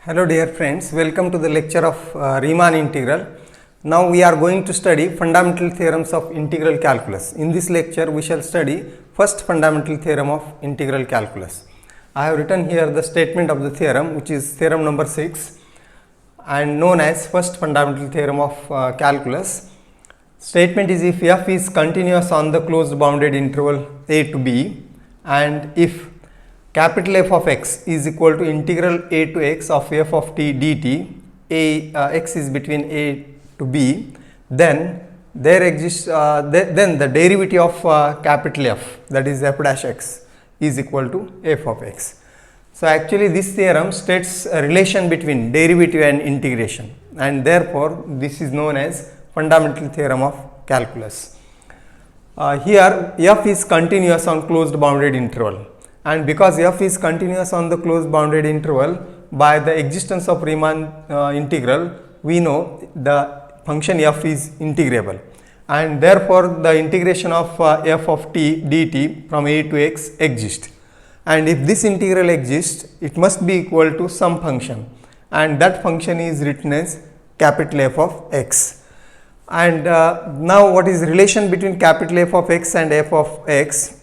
Hello dear friends, welcome to the lecture of Riemann integral. Now we are going to study fundamental theorems of integral calculus. In this lecture we shall study first fundamental theorem of integral calculus. I have written here the statement of the theorem, which is theorem number 6 and known as first fundamental theorem of calculus. Statement is if f is continuous on the closed bounded interval a to b, and if capital F of x is equal to integral a to x of f of t dt, x is between a to b, then there exists then the derivative of capital F, that is f dash x, is equal to f of x. So actually this theorem states a relation between derivative and integration, and therefore this is known as fundamental theorem of calculus. Here f is continuous on closed bounded interval, and because f is continuous on the closed bounded interval, by the existence of Riemann integral, we know the function f is integrable, and therefore the integration of f of t dt from a to x exists. And if this integral exists, it must be equal to some function, and that function is written as capital F of x. And now what is relation between capital F of x and f of x?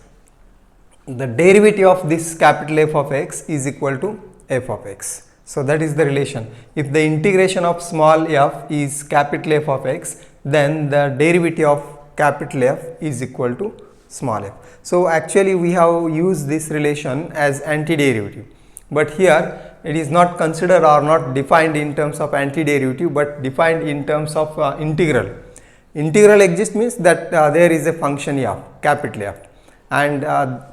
The derivative of this capital F of x is equal to f of x. So that is the relation. If the integration of small f is capital F of x, then the derivative of capital F is equal to small f. So actually we have used this relation as antiderivative, but here it is not considered or not defined in terms of antiderivative, but defined in terms of integral. Integral exists means that there is a function f, capital F, and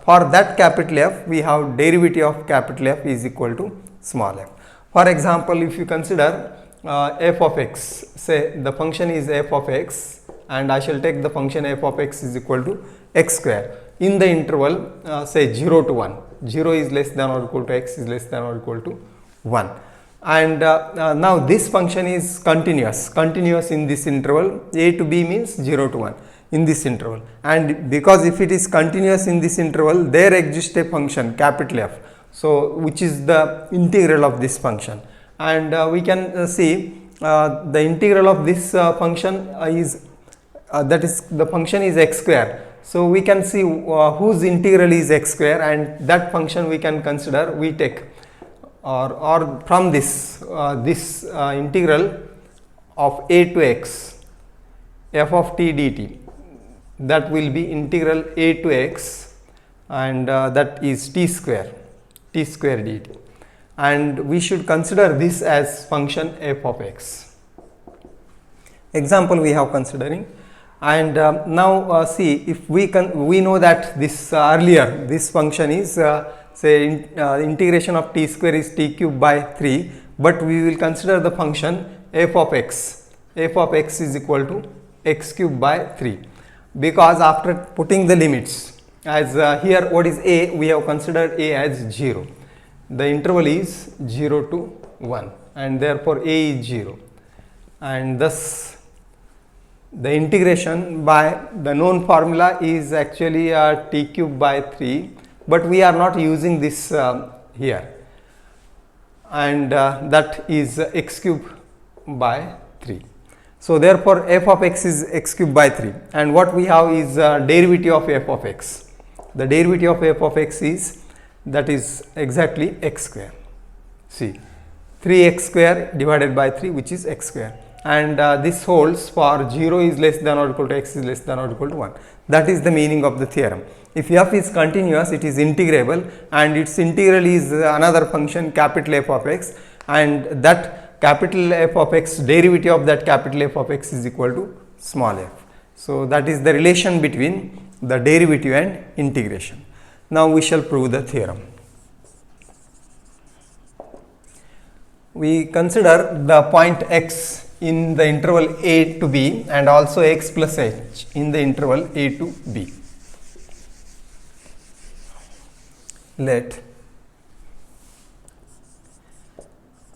for that capital F we have derivative of capital F is equal to small f. For example, if you consider f of x, say the function is f of x, and I shall take the function f of x is equal to x square in the interval say 0 to 1, 0 is less than or equal to x is less than or equal to 1, and now this function is continuous in this interval a to b means 0 to 1 in this interval, and because if it is continuous in this interval, there exists a function capital F, so which is the integral of this function, and we can see the integral of this function is that is the function is x square. So we can see whose integral is x square, and that function we can consider, we take or from this integral of a to x f of t dt, that will be integral a to x, and that is t square dt, and we should consider this as function f of x. Example we have considering, and now see if we know that this earlier this function is say integration of t square is t cube by 3, but we will consider the function f of x is equal to x cube by 3, because after putting the limits, as here what is a, we have considered a as 0, the interval is 0 to 1, and therefore a is 0, and thus the integration by the known formula is actually t cube by 3, but we are not using this here, and that is x cube by 3. So therefore f of x is x cube by 3, and what we have is derivative of f of x. The derivative of f of x is, that is exactly x square. See, 3x square divided by 3, which is x square, and this holds for 0 is less than or equal to x is less than or equal to 1. That is the meaning of the theorem. If f is continuous, it is integrable, and its integral is another function capital F of x, and that capital F of x, derivative of that capital F of x is equal to small f. So that is the relation between the derivative and integration. Now we shall prove the theorem. We consider the point x in the interval a to b, and also x plus h in the interval a to b. Let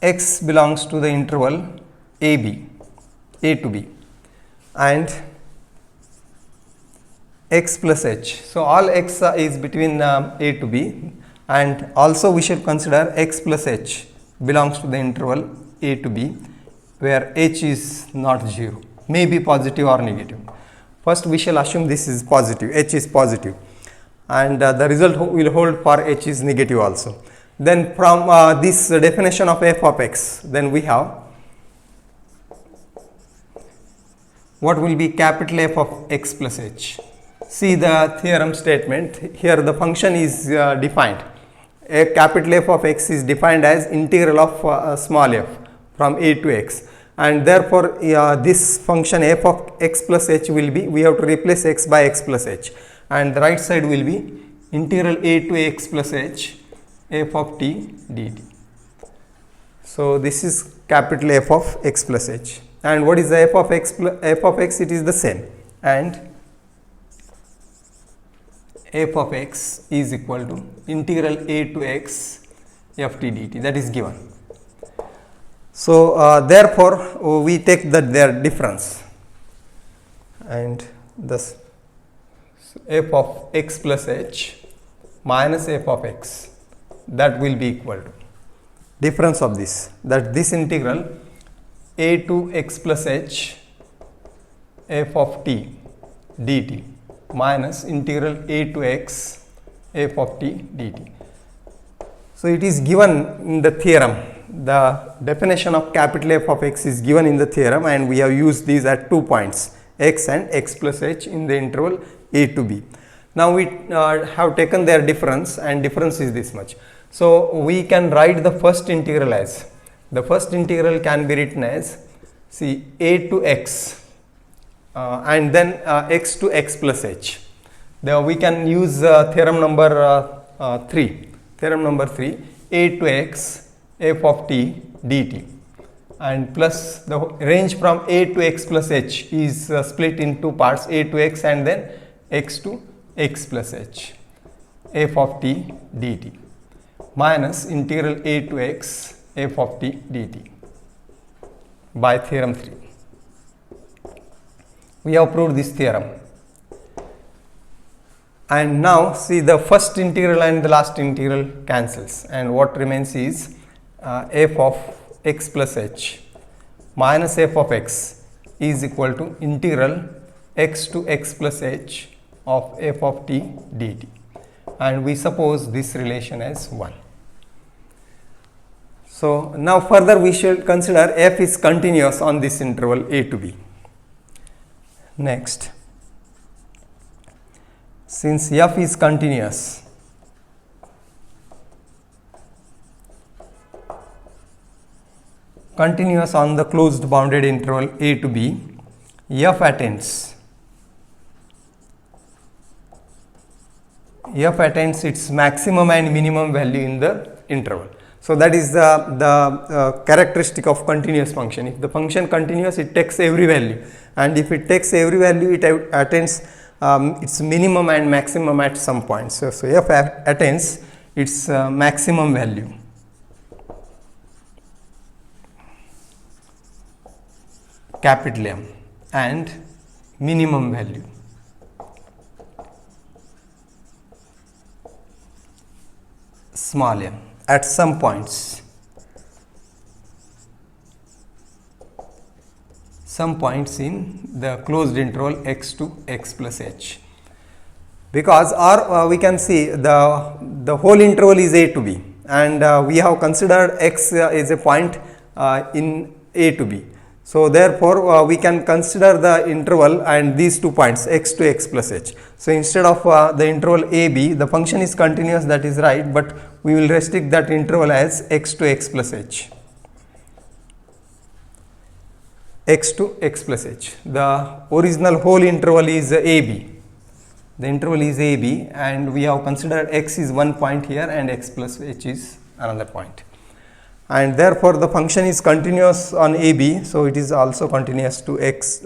x belongs to the interval a to b, and x plus h. So all x is between a to b, and also we should consider x plus h belongs to the interval a to b, where h is not 0, may be positive or negative. First we shall assume this is positive, h is positive, and the result will hold for h is negative also. Then from this definition of f of x, then we have what will be capital F of x plus h. See the theorem statement. Here the function is defined. A capital F of x is defined as integral of small f from a to x, and therefore this function f of x plus h will be, we have to replace x by x plus h, and the right side will be integral a to x plus h f of t dt. So this is capital F of x plus h, and what is the f of x plus f of x? It is the same, and f of x is equal to integral a to x f t dt, that is given. So therefore we take that their difference, and thus f of x plus h minus f of x, that will be equal to difference of this, that this integral a to x plus h f of t dt minus integral a to x f of t dt. So it is given in the theorem. The definition of capital F of x is given in the theorem, and we have used these at 2 points, x and x plus h in the interval a to b. Now we have taken their difference, and difference is this much. So we can write the first integral as, the first integral can be written as, see, a to x and then x to x plus h. There we can use theorem number 3. Theorem number 3, a to x f of t dt, and plus the range from a to x plus h is split in 2 parts, a to x and then x to x plus h f of t dt minus integral a to x f of t dt by theorem 3. We have proved this theorem, and now see the first integral and the last integral cancels, and what remains is f of x plus h minus f of x is equal to integral x to x plus h of f of t dt, and we suppose this relation as 1. So now further we shall consider f is continuous on this interval a to b. Next, since f is continuous, on the closed bounded interval a to b, f attains its maximum and minimum value in the interval. So that is the characteristic of continuous function. If the function continuous, it takes every value, and if it takes every value, it attains its minimum and maximum at some point. So f attains its maximum value capital M and minimum value small m at some points in the closed interval x to x plus h, because or we can see the whole interval is a to b, and we have considered x is a point in a to b. So therefore we can consider the interval and these 2 points x to x plus h. So instead of the interval a b, the function is continuous, that is right, but we will restrict that interval as x to x plus h. X to x plus h. The original whole interval is a b. The interval is a b, and we have considered x is one point here and x plus h is another point. And therefore the function is continuous on a b, so it is also continuous to x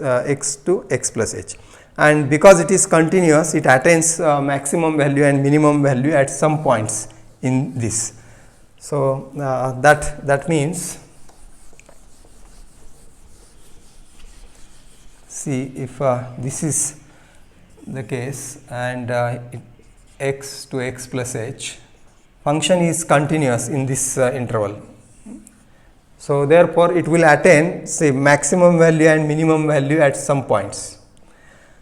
to x plus h. And because it is continuous, it attains maximum value and minimum value at some points in this. So that means, see, if this is the case and x to x plus h, function is continuous in this interval So therefore it will attain say maximum value and minimum value at some points.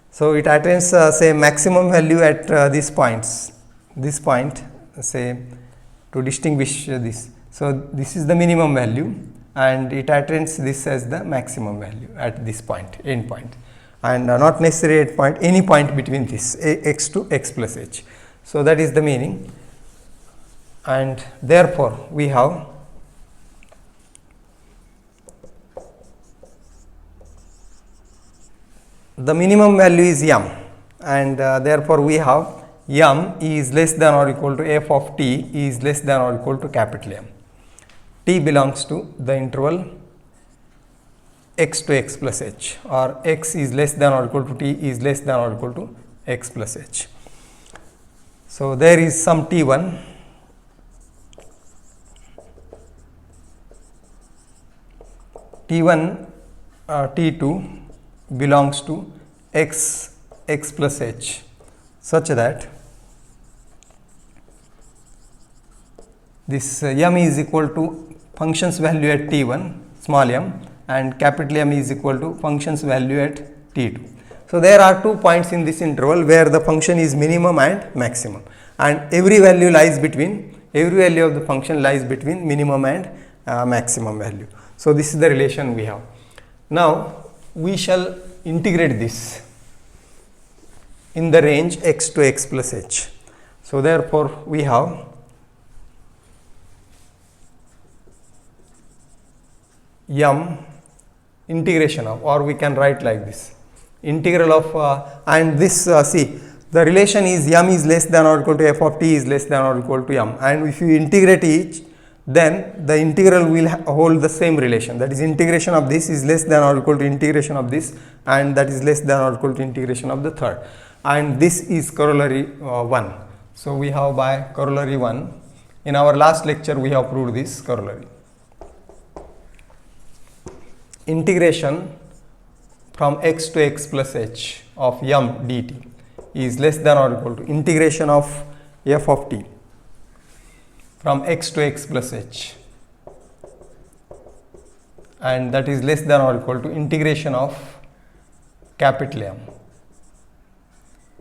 So it attains say maximum value at these points, this point say to distinguish this. So this is the minimum value and it attains this as the maximum value at this point, end point, and not necessarily at point, any point between this x to x plus h. So that is the meaning, and therefore we have the minimum value is m, and therefore we have m is less than or equal to f of t is less than or equal to capital M. T belongs to the interval x to x plus h, or x is less than or equal to t is less than or equal to x plus h. So there is some t1 t2 belongs to x plus h such that this m is equal to function's value at t1 small m and capital M is equal to function's value at t2. So there are 2 points in this interval where the function is minimum and maximum, and every value of the function lies between minimum and maximum value. So this is the relation we have. Now we shall integrate this in the range x to x plus h. So therefore we have m integration of, or we can write like this, integral of and this see the relation is m is less than or equal to f of t is less than or equal to m, and if you integrate each, then the integral will hold the same relation, that is integration of this is less than or equal to integration of this, and that is less than or equal to integration of the third, and this is corollary 1. So we have by corollary 1, in our last lecture we have proved this corollary. Integration from x to x plus h of m dt is less than or equal to integration of f of t from x to x plus h, and that is less than or equal to integration of capital M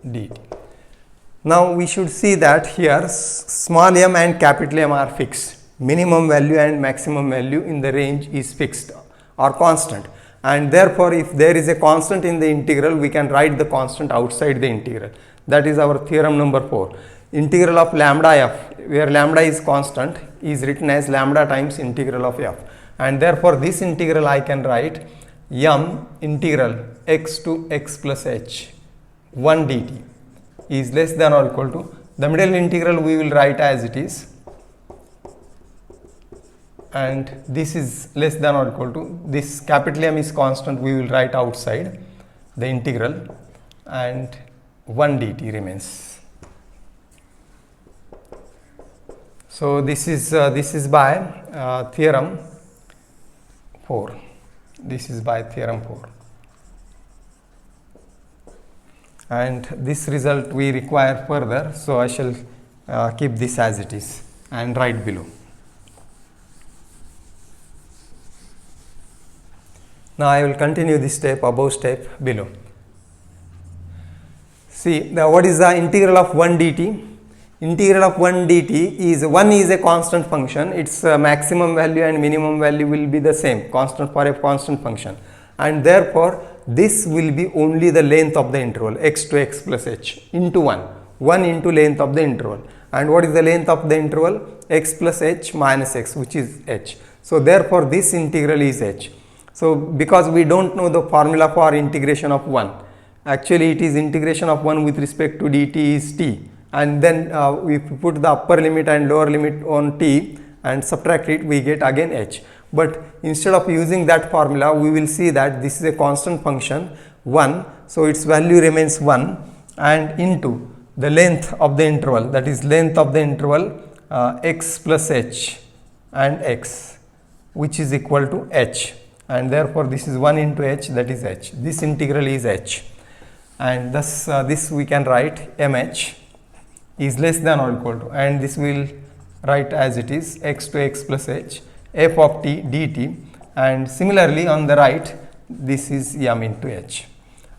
dt. Now we should see that here small m and capital M are fixed, minimum value and maximum value in the range is fixed or constant, and therefore if there is a constant in the integral, we can write the constant outside the integral. That is our theorem number 4. Integral of lambda f, where lambda is constant, is written as lambda times integral of f, and therefore this integral I can write m integral x to x plus h 1 dt is less than or equal to, the middle integral we will write as it is, and this is less than or equal to, this capital M is constant, we will write outside the integral, and 1 dt remains. So this is by theorem 4. This is by theorem 4, and this result we require further. So I shall keep this as it is and write below. Now I will continue this step, above step below. See, what is the integral of 1 dt? Integral of 1 dt is 1 is a constant function, its maximum value and minimum value will be the same, constant for a constant function, and therefore this will be only the length of the interval x to x plus h into 1 into length of the interval. And what is the length of the interval? X plus h minus x, which is h. So therefore this integral is h. So because we don't know the formula for integration of 1, actually it is integration of 1 with respect to dt is t, and then if we put the upper limit and lower limit on t and subtract it, we get again h. But instead of using that formula, we will see that this is a constant function 1, so its value remains 1, and into the length of the interval, that is length of the interval x plus h and x, which is equal to h, and therefore this is 1 into h, that is h. This integral is h, and thus this we can write mh is less than or equal to, and this will write as it is x to x plus h f of t dt, and similarly on the right this is m into h,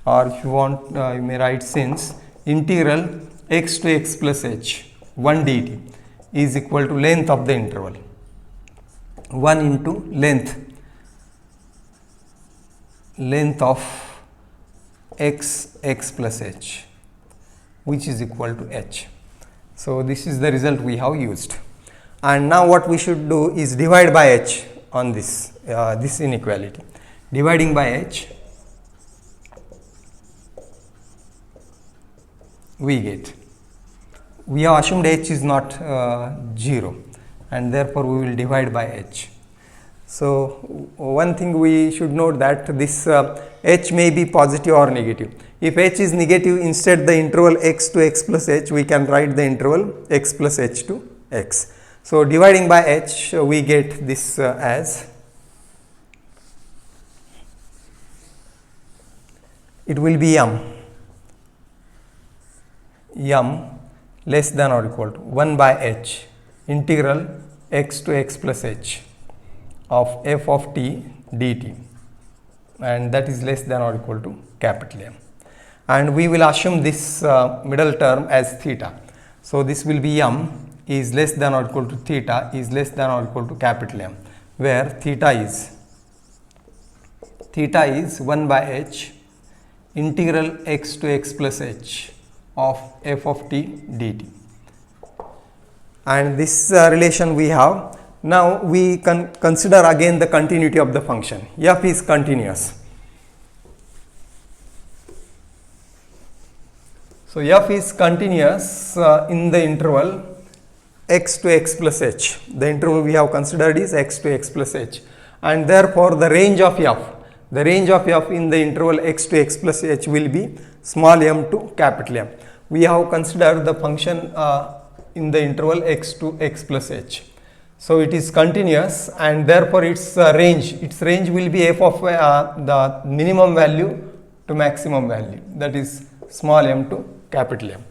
or if you want you may write, since integral x to x plus h 1 dt is equal to length of the interval 1 into length of x plus h, which is equal to h. So this is the result we have used, and now what we should do is divide by h on this inequality. Dividing by h, we have assumed h is not 0, and therefore we will divide by h. So one thing we should note that this h may be positive or negative. If h is negative, instead the interval x to x plus h, we can write the interval x plus h to x. So dividing by h, we get this as, it will be m less than or equal to 1 by h integral x to x plus h of f of t dt, and that is less than or equal to capital M. And we will assume this middle term as theta. So this will be m is less than or equal to theta is less than or equal to capital M, where theta is 1 by h integral x to x plus h of f of t dt. And this relation we have. Now we can consider again the continuity of the function. F is continuous. So f is continuous in the interval x to x plus h. The interval we have considered is x to x plus h, and therefore the range of f in the interval x to x plus h will be small m to capital M. We have considered the function in the interval x to x plus h. So it is continuous, and therefore its range will be f of the minimum value to maximum value, that is small m to capital M.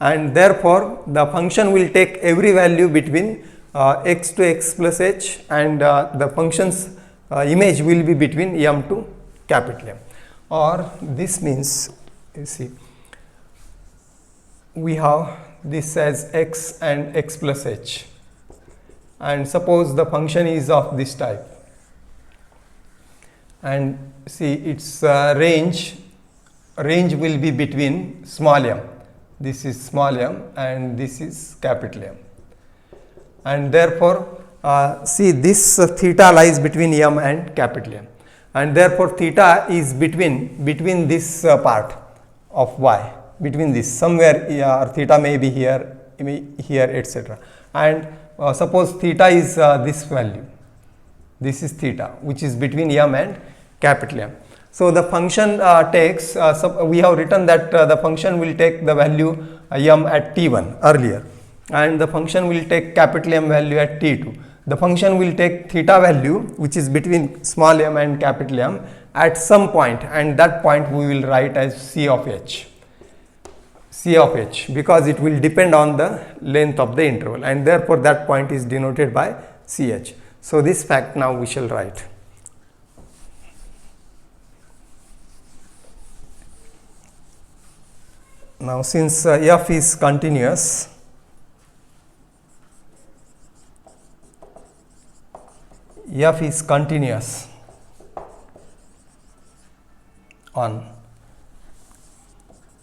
And therefore the function will take every value between x to x plus h, and the function's image will be between m to capital M. Or this means, you see, we have this as x and x plus h, and suppose the function is of this type, and see its range will be between small m, this is small m and this is capital M, and therefore see this theta lies between m and capital M, and therefore theta is between this part of y, between this somewhere, or theta may be here etc. And suppose theta is this value, this is theta, which is between m and capital M. So the function takes, we have written that the function will take the value m at t1 earlier, and the function will take capital M value at t2. The function will take theta value, which is between small m and capital M, at some point, and that point we will write as c of h, because it will depend on the length of the interval, and therefore that point is denoted by ch. So this fact now we shall write. Now since f is continuous, on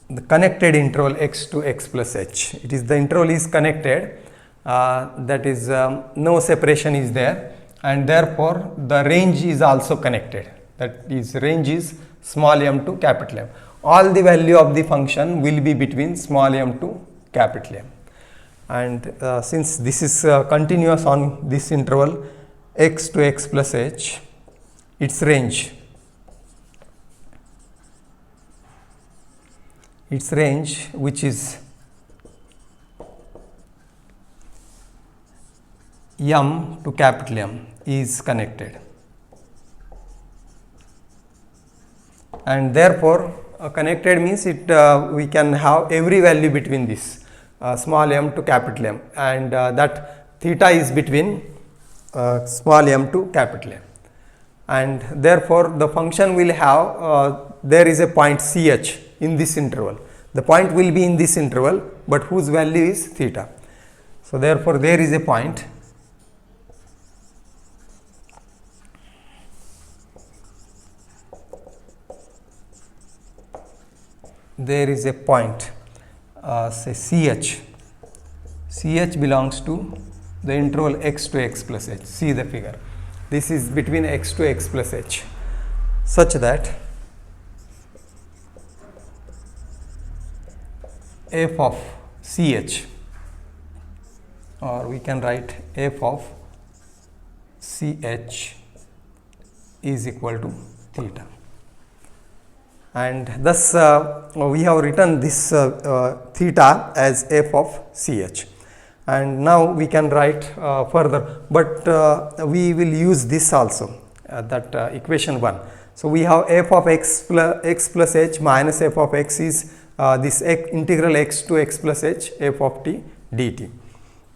the connected interval x to x plus h, it is the interval is connected, that is no separation is there, and therefore the range is also connected, that is range is small m to capital M. All the value of the function will be between small m to capital M, and since this is continuous on this interval x to x plus h, its range which is m to capital M is connected, and therefore connected means it we can have every value between this small m to capital M, and that theta is between small m to capital M, and therefore the function will have there is a point ch in this interval. The point will be in this interval, but whose value is theta. So therefore there is a point say ch belongs to the interval x to x plus h. See the figure. This is between x to x plus h, such that f of ch, or we can write f of ch is equal to theta. And thus we have written this theta as f of ch, and now we can write further, but we will use this also, that equation 1. So we have f of x plus h minus f of x is this integral x to x plus h f of t dt,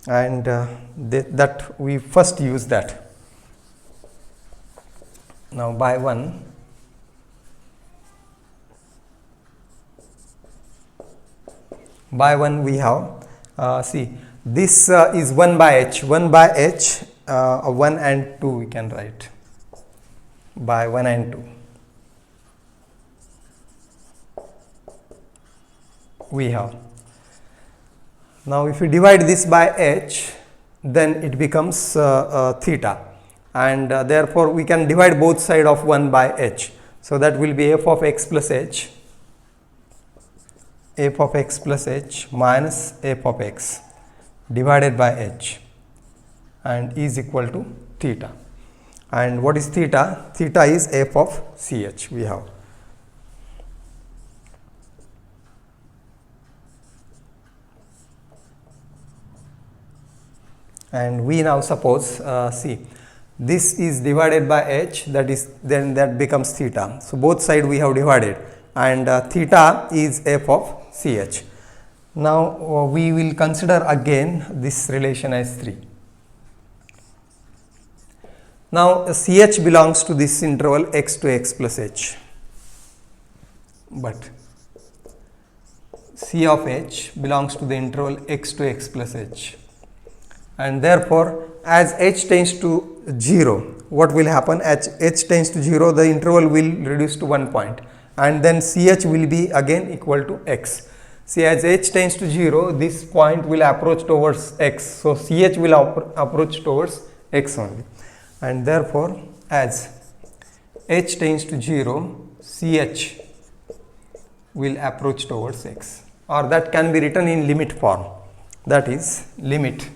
and that we first use that. Now by 1 we have see this is 1 by h 1 and 2 we can write by 1 and 2 we have. Now if we divide this by h, then it becomes theta, and therefore we can divide both sides of 1 by h. So that will be f of x plus h minus f of x divided by h, and is equal to theta. And what is theta? Theta is f of ch we have. And we now suppose see this is divided by h, that is then that becomes theta. So both sides we have divided, and theta is f of ch. Now we will consider again this relation as 3. Now ch belongs to this interval x to x plus h, but c of h belongs to the interval x to x plus h, and therefore as h tends to 0, what will happen? As h tends to 0, the interval will reduce to 1 point, and then ch will be again equal to x. See, as h tends to 0, this point will approach towards x, so ch will approach towards x only, and therefore as h tends to 0, ch will approach towards x, or that can be written in limit form, that is limit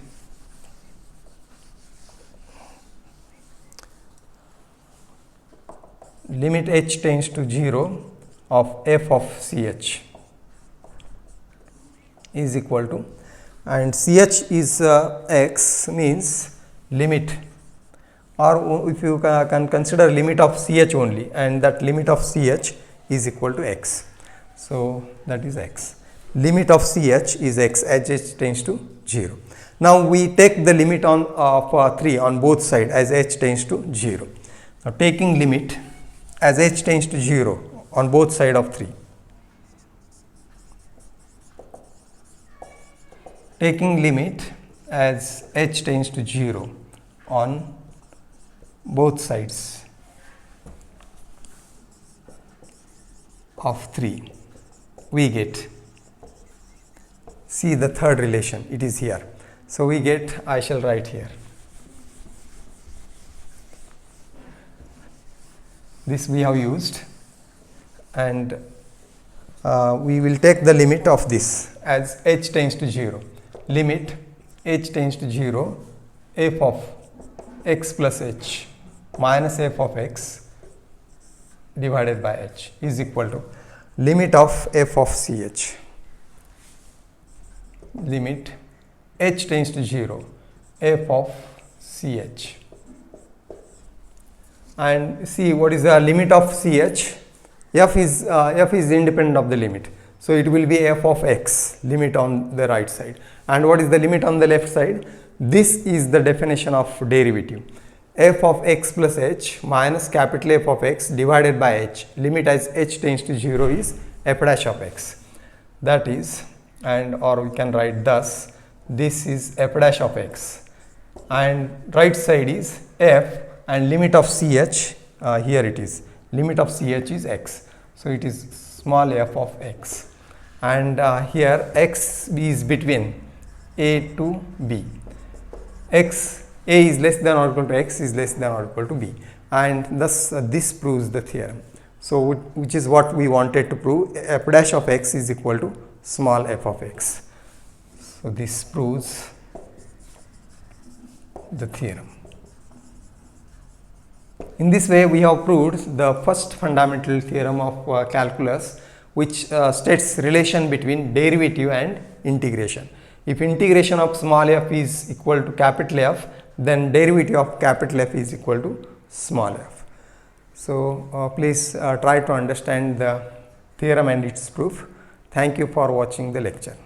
h tends to 0 of f of ch is equal to, and ch is x, means limit, or if you can consider limit of ch only, and that limit of ch is equal to x. So that is x. Limit of ch is x as h tends to 0. Now we take the limit on of 3 on both sides as h tends to 0. Now taking limit as h tends to 0 on both sides of 3. Taking limit as h tends to 0 on both sides of 3, we get, see the third relation, it is here. So we get, I shall write here, this we have used, and we will take the limit of this as h tends to 0. Limit h tends to 0 f of x plus h minus f of x divided by h is equal to limit of f of ch. Limit h tends to 0 f of ch, and see what is the limit of ch. F is independent of the limit, so it will be f of x, limit on the right side. And what is the limit on the left side? This is the definition of derivative. F of x plus h minus capital F of x divided by h, limit as h tends to 0 is f dash of x. That is, and or we can write thus, this is f dash of x, and right side is f, and limit of ch, here it is, limit of ch is x. So it is small f of x, and here x is between a to b. X, a is less than or equal to x is less than or equal to b, and thus this proves the theorem. So which is what we wanted to prove, f dash of x is equal to small f of x. So this proves the theorem. In this way, we have proved the first fundamental theorem of calculus, which states relation between derivative and integration. If integration of small f is equal to capital F, then derivative of capital F is equal to small f. So please try to understand the theorem and its proof. Thank you for watching the lecture.